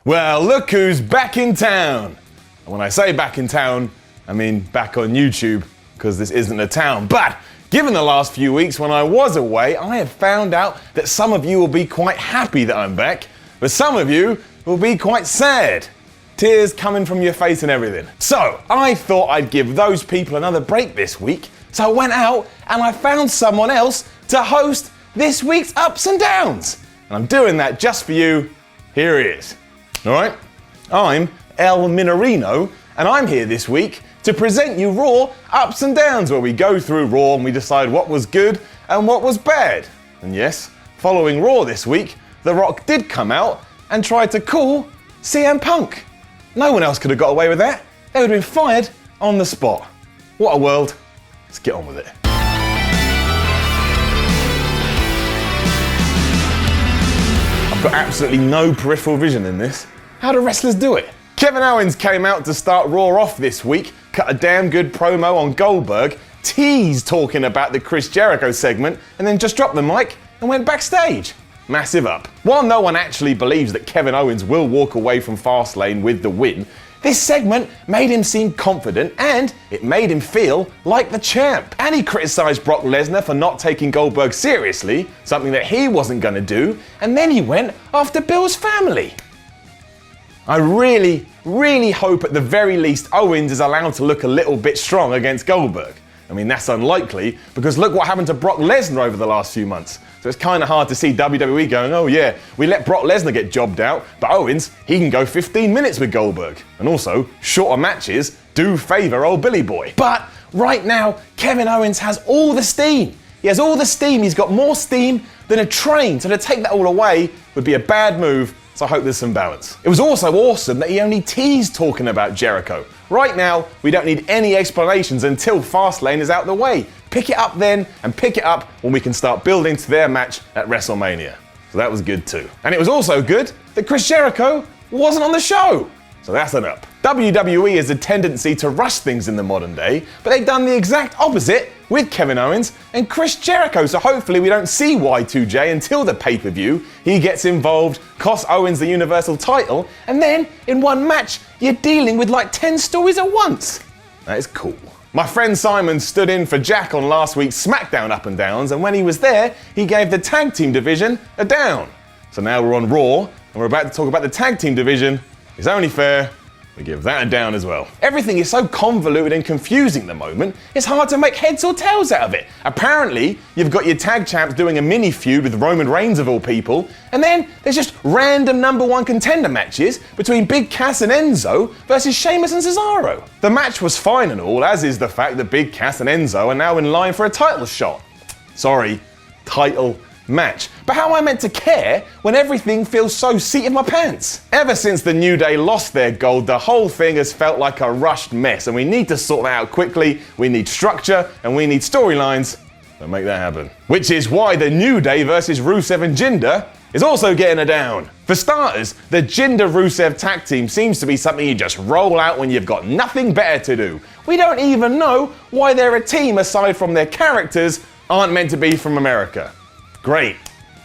Well, look who's back in town. And when I say back in town, I mean back on YouTube, because this isn't a town. But given the last few weeks when I was away, I have found out that some of you will be quite happy that I'm back, but some of you will be quite sad. Tears coming from your face and everything. So I thought I'd give those people another break this week. So I went out and I found someone else to host this week's Ups and Downs. And I'm doing that just for you. Here he is. All right? I'm El Minorino, and I'm here this week to present you Raw Ups and Downs, where we go through Raw and we decide what was good and what was bad. And yes, following Raw this week, The Rock did come out and tried to call CM Punk. No one else could have got away with that. They would have been fired on the spot. What a world. Let's get on with it. I've got absolutely no peripheral vision in this. How do wrestlers do it? Kevin Owens came out to start Raw off this week, cut a damn good promo on Goldberg, teased talking about the Chris Jericho segment, and then just dropped the mic and went backstage. Massive up. While no one actually believes that Kevin Owens will walk away from Fastlane with the win, this segment made him seem confident and it made him feel like the champ. And he criticised Brock Lesnar for not taking Goldberg seriously, something that he wasn't going to do, and then he went after Bill's family. I really hope at the very least Owens is allowed to look a little bit strong against Goldberg. I mean, that's unlikely because look what happened to Brock Lesnar over the last few months. So it's kind of hard to see WWE going, oh yeah, we let Brock Lesnar get jobbed out, but Owens, he can go 15 minutes with Goldberg. And also, shorter matches do favour old Billy Boy. But right now, Kevin Owens has all the steam. He has all the steam. He's got more steam than a train. So to take that all away would be a bad move. So I hope there's some balance. It was also awesome that he only teased talking about Jericho. Right now, we don't need any explanations until Fastlane is out the way. Pick it up then, and pick it up when we can start building to their match at WrestleMania. So that was good too. And it was also good that Chris Jericho wasn't on the show. So that's an up. WWE has a tendency to rush things in the modern day, but they've done the exact opposite with Kevin Owens and Chris Jericho. So hopefully we don't see Y2J until the pay-per-view. He gets involved, costs Owens the Universal title, and then in one match, you're dealing with like 10 stories at once. That is cool. My friend Simon stood in for Jack on last week's SmackDown Up and Downs, and when he was there, he gave the tag team division a down. So now we're on Raw, and we're about to talk about the tag team division. It's only fair we give that a down as well. Everything is so convoluted and confusing at the moment, it's hard to make heads or tails out of it. Apparently, you've got your tag champs doing a mini feud with Roman Reigns of all people, and then there's just random number one contender matches between Big Cass and Enzo versus Sheamus and Cesaro. The match was fine and all, as is the fact that Big Cass and Enzo are now in line for a title shot. Sorry, title match. But how am I meant to care when everything feels so seat of my pants? Ever since the New Day lost their gold, the whole thing has felt like a rushed mess, and we need to sort that out quickly. We need structure and we need storylines to make that happen. Which is why the New Day versus Rusev and Jinder is also getting a down. For starters, the Jinder-Rusev tag team seems to be something you just roll out when you've got nothing better to do. We don't even know why they're a team aside from their characters aren't meant to be from America. Great.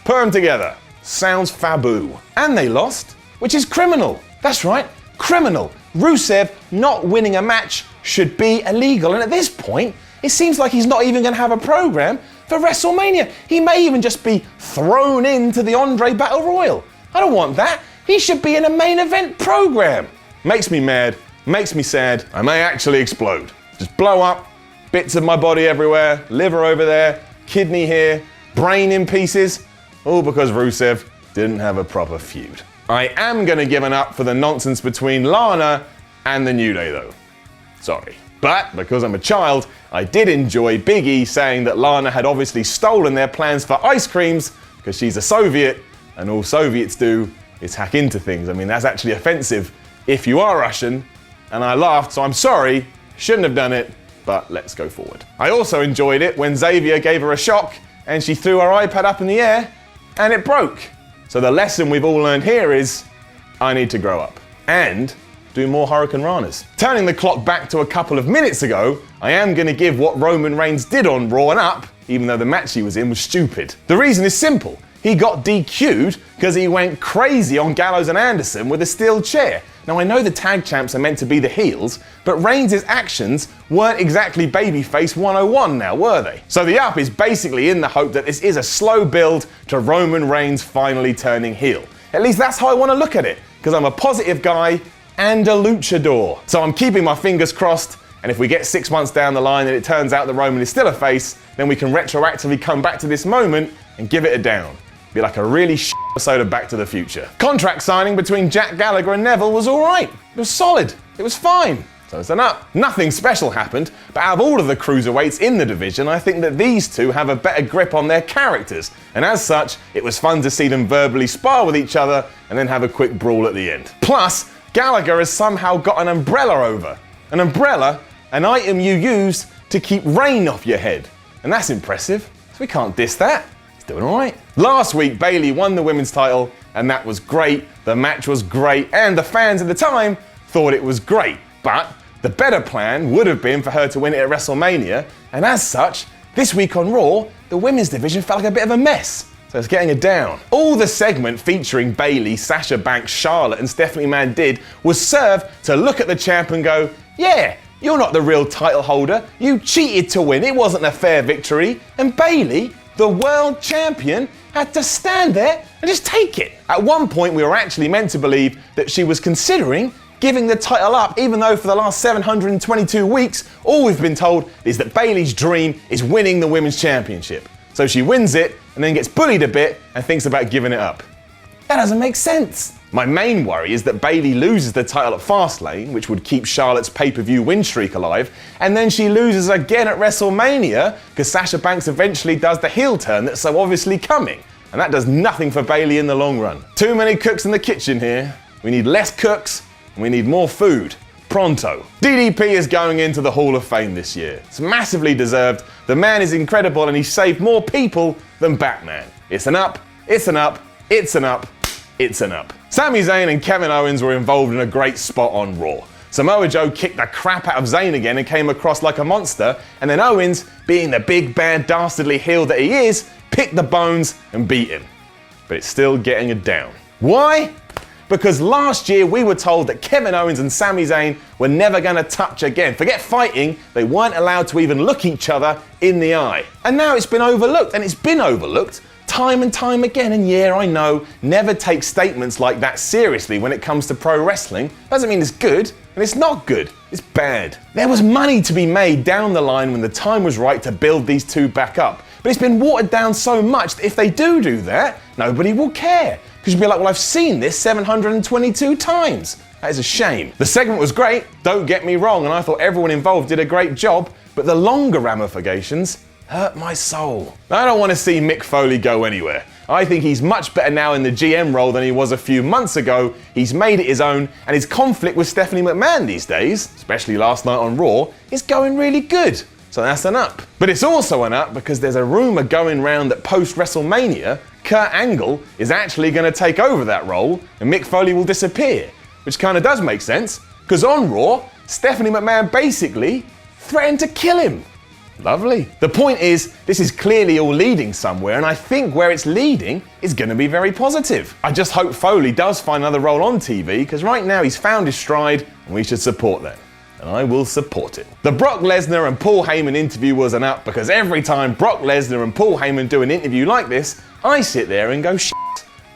Put them together. Sounds faboo. And they lost, which is criminal. That's right, criminal. Rusev not winning a match should be illegal. And at this point, it seems like he's not even going to have a program for WrestleMania. He may even just be thrown into the Andre Battle Royal. I don't want that. He should be in a main event program. Makes me mad, makes me sad. I may actually explode. Just blow up, bits of my body everywhere, liver over there, kidney here, brain in pieces, all because Rusev didn't have a proper feud. I am going to give an up for the nonsense between Lana and the New Day though. Sorry. But because I'm a child, I did enjoy Big E saying that Lana had obviously stolen their plans for ice creams because she's a Soviet and all Soviets do is hack into things. I mean, that's actually offensive if you are Russian, and I laughed, so I'm sorry, shouldn't have done it, but let's go forward. I also enjoyed it when Xavier gave her a shock and she threw her iPad up in the air and it broke. So the lesson we've all learned here is I need to grow up and do more Hurricane Ranas. Turning the clock back to a couple of minutes ago, I am going to give what Roman Reigns did on Raw an up, even though the match he was in was stupid. The reason is simple. He got DQ'd because he went crazy on Gallows and Anderson with a steel chair. Now I know the tag champs are meant to be the heels, but Reigns' actions weren't exactly babyface 101 now, were they? So the up is basically in the hope that this is a slow build to Roman Reigns finally turning heel. At least that's how I want to look at it, because I'm a positive guy and a luchador. So I'm keeping my fingers crossed, and if we get 6 months down the line and it turns out that Roman is still a face, then we can retroactively come back to this moment and give it a down. Be like a really episode of Back to the Future. Contract signing between Jack Gallagher and Neville was alright. It was solid. It was fine. So it's an up. Nothing special happened, but out of all of the cruiserweights in the division, I think that these two have a better grip on their characters. And as such, it was fun to see them verbally spar with each other and then have a quick brawl at the end. Plus, Gallagher has somehow got an umbrella over. An umbrella, an item you use to keep rain off your head. And that's impressive. So we can't diss that. Doing all right. Last week, Bayley won the women's title, and that was great. The match was great, and the fans at the time thought it was great. But the better plan would have been for her to win it at WrestleMania, and as such, this week on Raw, the women's division felt like a bit of a mess. So it's getting it down. All the segment featuring Bayley, Sasha Banks, Charlotte, and Stephanie McMahon did was serve to look at the champ and go, yeah, you're not the real title holder. You cheated to win. It wasn't a fair victory. And Bayley, the world champion, had to stand there and just take it. At one point, we were actually meant to believe that she was considering giving the title up, even though for the last 722 weeks, all we've been told is that Bayley's dream is winning the women's championship. So she wins it and then gets bullied a bit and thinks about giving it up. That doesn't make sense. My main worry is that Bayley loses the title at Fastlane, which would keep Charlotte's pay-per-view win streak alive, and then she loses again at WrestleMania because Sasha Banks eventually does the heel turn that's so obviously coming. And that does nothing for Bayley in the long run. Too many cooks in the kitchen here. We need less cooks and we need more food. Pronto. DDP is going into the Hall of Fame this year. It's massively deserved. The man is incredible and he's saved more people than Batman. It's an up, it's an up, it's an up, it's an up. Sami Zayn and Kevin Owens were involved in a great spot on Raw. Samoa Joe kicked the crap out of Zayn again and came across like a monster, and then Owens, being the big bad dastardly heel that he is, picked the bones and beat him. But it's still getting it down. Why? Because last year we were told that Kevin Owens and Sami Zayn were never going to touch again. Forget fighting, they weren't allowed to even look each other in the eye. And now it's been overlooked, and it's been overlooked time and time again. And yeah, I know, never take statements like that seriously when it comes to pro wrestling. Doesn't mean it's good, and it's not good, it's bad. There was money to be made down the line when the time was right to build these two back up. But it's been watered down so much that if they do that, nobody will care. Because you'll be like, well, I've seen this 722 times. That is a shame. The segment was great, don't get me wrong, and I thought everyone involved did a great job, but the longer ramifications hurt my soul. I don't want to see Mick Foley go anywhere. I think he's much better now in the GM role than he was a few months ago. He's made it his own, and his conflict with Stephanie McMahon these days, especially last night on Raw, is going really good. So that's an up. But it's also an up because there's a rumour going round that post-WrestleMania, Kurt Angle is actually going to take over that role and Mick Foley will disappear. Which kind of does make sense, because on Raw, Stephanie McMahon basically threatened to kill him. Lovely. The point is, this is clearly all leading somewhere, and I think where it's leading is going to be very positive. I just hope Foley does find another role on TV, because right now he's found his stride, and we should support that. And I will support it. The Brock Lesnar and Paul Heyman interview was an up, because every time Brock Lesnar and Paul Heyman do an interview like this, I sit there and go, shit,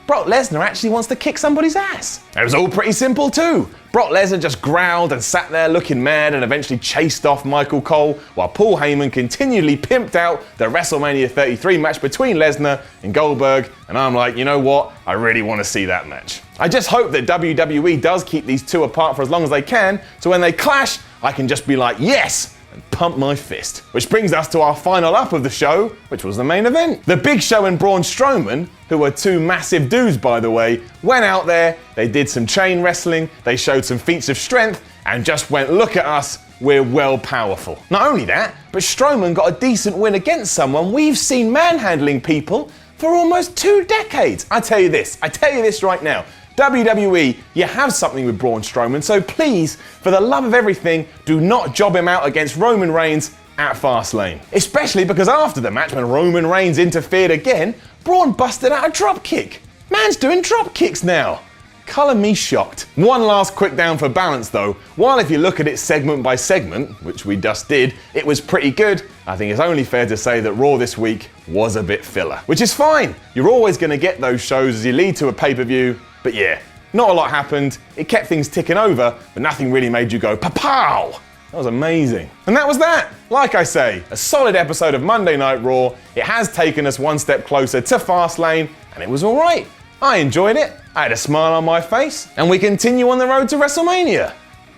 Brock Lesnar actually wants to kick somebody's ass. It was all pretty simple too. Brock Lesnar just growled and sat there looking mad and eventually chased off Michael Cole, while Paul Heyman continually pimped out the WrestleMania 33 match between Lesnar and Goldberg, and I'm like, you know what? I really want to see that match. I just hope that WWE does keep these two apart for as long as they can, so when they clash, I can just be like, yes! And pump my fist. Which brings us to our final up of the show, which was the main event. The Big Show and Braun Strowman, who were two massive dudes by the way, went out there, they did some chain wrestling, they showed some feats of strength, and just went, look at us, we're well powerful. Not only that, but Strowman got a decent win against someone we've seen manhandling people for almost 2 decades. I tell you this right now. WWE, you have something with Braun Strowman, so please, for the love of everything, do not job him out against Roman Reigns at Fastlane. Especially because after the match, when Roman Reigns interfered again, Braun busted out a dropkick. Man's doing drop kicks now. Colour me shocked. One last quick down for balance though. While if you look at it segment by segment, which we just did, it was pretty good, I think it's only fair to say that Raw this week was a bit filler. Which is fine. You're always going to get those shows as you lead to a pay-per-view. But yeah, not a lot happened. It kept things ticking over, but nothing really made you go pa-pow. That was amazing. And that was that. Like I say, a solid episode of Monday Night Raw. It has taken us one step closer to Fastlane, and it was alright. I enjoyed it. I had a smile on my face, and we continue on the road to WrestleMania.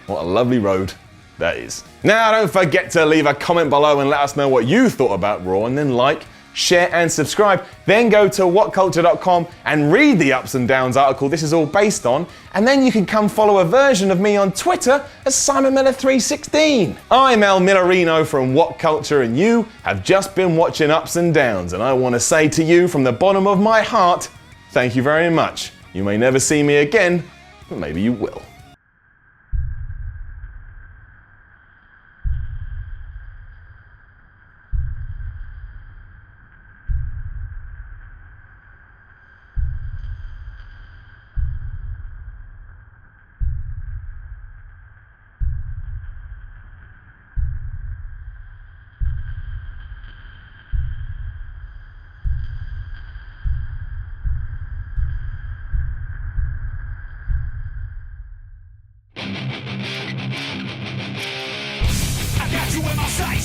What a lovely road that is. Now, don't forget to leave a comment below and let us know what you thought about Raw, and then like, share, and subscribe. Then go to WhatCulture.com and read the Ups and Downs article this is all based on, and then you can come follow a version of me on Twitter as Simon Miller 316. I'm El Millerino from WhatCulture, and you have just been watching Ups and Downs, and I want to say to you from the bottom of my heart, thank you very much. You may never see me again, but maybe you will.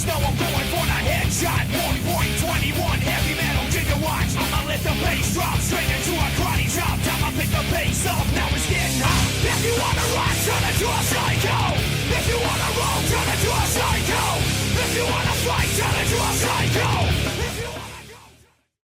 Now I'm going for the headshot. 1.21 heavy metal, did you watch? I'ma let the bass drop straight into a karate chop. Time I pick the pace up, now it's getting hot. If you wanna rock, turn into a psycho. If you wanna roll, turn into a psycho. If you wanna fight, turn into a psycho.